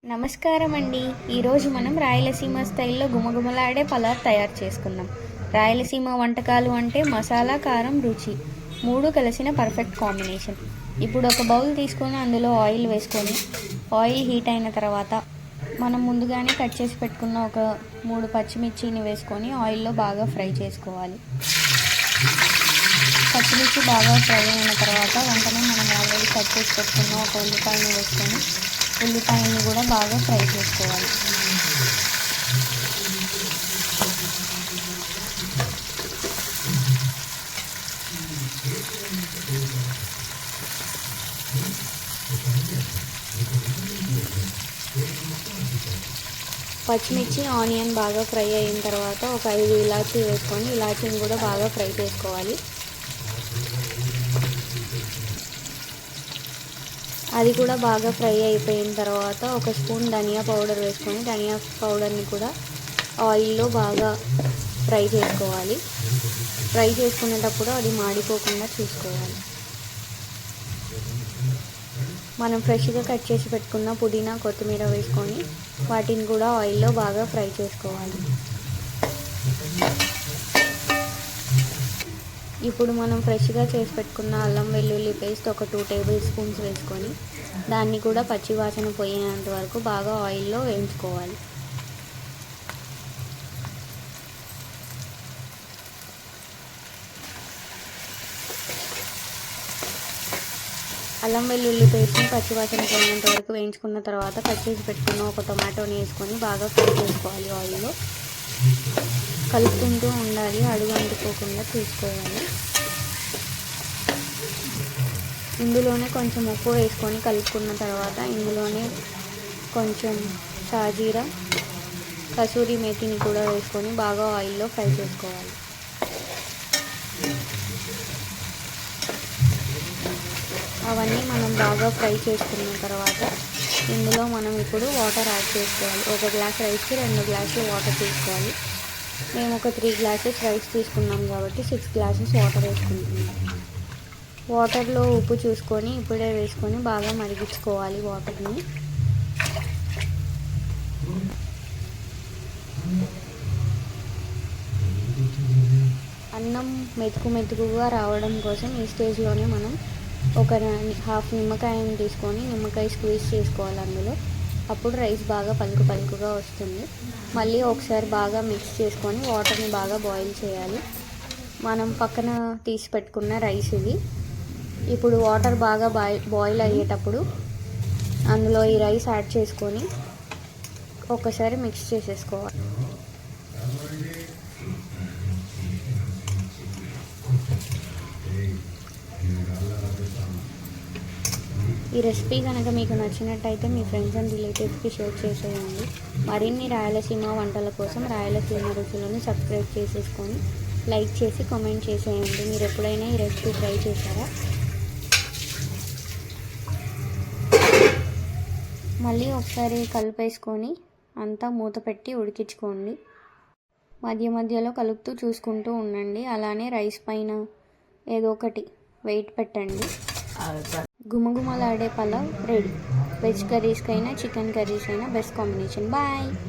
నమస్కారం అండి. ఈరోజు మనం రాయలసీమ స్టైల్లో గుమగుమలాడే పలావ్ తయారు చేసుకుందాం. రాయలసీమ వంటకాలు అంటే మసాలా, కారం, రుచి మూడు కలిసిన పర్ఫెక్ట్ కాంబినేషన్. ఇప్పుడు ఒక బౌల్ తీసుకొని అందులో ఆయిల్ వేసుకొని ఆయిల్ హీట్ అయిన తర్వాత మనం ముందుగానే కట్ చేసి పెట్టుకున్న ఒక 3 పచ్చిమిర్చిని వేసుకొని ఆయిల్లో బాగా ఫ్రై చేసుకోవాలి. పచ్చిమిర్చి బాగా ఫ్రై అయిన తర్వాత వెంటనే మనం ఆల్రెడీ కట్ చేసి పెట్టుకున్న ఒక ఉల్లిపాయని వేసుకొని ఉల్లిపాయని కూడా బాగా ఫ్రై చేసుకోవాలి. పచ్చిమిర్చి ఆనియన్ బాగా ఫ్రై అయిన తర్వాత ఒక 5 ఇలాచీ వేసుకొని ఇలాచీని కూడా బాగా ఫ్రై చేసుకోవాలి. అది కూడా బాగా ఫ్రై అయిపోయిన తర్వాత ఒక స్పూన్ ధనియా పౌడర్ వేసుకొని ధనియా పౌడర్ని కూడా ఆయిల్లో బాగా ఫ్రై చేసుకోవాలి. ఫ్రై చేసుకునేటప్పుడు అది మాడిపోకుండా చూసుకోవాలి. మనం ఫ్రెష్గా కట్ చేసి పెట్టుకున్న పుదీనా, కొత్తిమీర వేసుకొని వాటిని కూడా ఆయిల్లో బాగా ఫ్రై చేసుకోవాలి. ఇప్పుడు మనం ఫ్రెష్గా చేసి పెట్టుకున్న అల్లం వెల్లుల్లి పేస్ట్ ఒక 2 టేబుల్ స్పూన్స్ వేసుకొని దాన్ని కూడా పచ్చివాసన పోయేంత వరకు బాగా ఆయిల్లో వేయించుకోవాలి. అల్లం వెల్లుల్లి పేస్ట్ని పచ్చివాసన పోయేంత వరకు వేయించుకున్న తర్వాత కట్ చేసి పెట్టుకున్న ఒక టొమాటోని వేసుకొని బాగా ఫ్రై చేసుకోవాలి. ఆయిల్లో కలుపుకుంటూ ఉండాలి, అడుగు అంటుకోకుండా చూసుకోవాలి. ఇందులోనే కొంచెం ఉప్పు వేసుకొని కలుపుకున్న తర్వాత ఇందులోనే కొంచెం షాజీరా, కసూరి మేతిని కూడా వేసుకొని బాగా ఆయిల్లో ఫ్రై చేసుకోవాలి. అవన్నీ మనం బాగా ఫ్రై చేసుకున్న తర్వాత ఇందులో మనం ఇప్పుడు వాటర్ యాడ్ చేసుకోవాలి. 1 గ్లాస్ రైస్కి 2 గ్లాసులు వాటర్ తీసుకోవాలి. మేము ఒక 3 గ్లాసెస్ రైస్ తీసుకున్నాం కాబట్టి 6 గ్లాసెస్ వాటర్ వేసుకుంటున్నాం. వాటర్లో ఉప్పు చూసుకొని ఇప్పుడే వేసుకొని బాగా మరిగించుకోవాలి వాటర్ని. అన్నం మెతుకుగా రావడం కోసం ఈ స్టేజ్లోనే మనం ఒక హాఫ్ నిమ్మకాయని తీసుకొని నిమ్మకాయ స్క్వీజ్ చేసుకోవాలి అందులో. అప్పుడు రైస్ బాగా పలుకుగా వస్తుంది. మళ్ళీ ఒకసారి బాగా మిక్స్ చేసుకొని వాటర్ని బాగా బాయిల్ చేయాలి. మనం పక్కన తీసి పెట్టుకున్న రైస్ ఇది. ఇప్పుడు వాటర్ బాగా బాయిల్ అయ్యేటప్పుడు అందులో ఈ రైస్ యాడ్ చేసుకొని ఒకసారి మిక్స్ చేసేసుకోవాలి. ఈ రెసిపీ కనుక మీకు నచ్చినట్టయితే మీ ఫ్రెండ్స్ అండ్ రిలేటివ్స్కి షేర్ చేసేయండి. మరిన్ని రాయలసీమ వంటల కోసం రాయలసీమ రుచులను సబ్స్క్రైబ్ చేసేసుకొని లైక్ చేసి కామెంట్ చేసేయండి. మీరు ఎప్పుడైనా ఈ రెసిపీ ట్రై చేశారా? మళ్ళీ ఒకసారి కలిపేసుకొని అంతా మూత పెట్టి ఉడికించుకోండి. మధ్యలో కలుపుతూ చూసుకుంటూ ఉండండి. అలానే రైస్ పైన ఏదో ఒకటి వెయిట్ పెట్టండి. గుమగుమలాడే పలావ్ రెడీ. వెజ్ కర్రీస్కైనా చికెన్ కర్రీస్ అయినా బెస్ట్ కాంబినేషన్. బాయ్.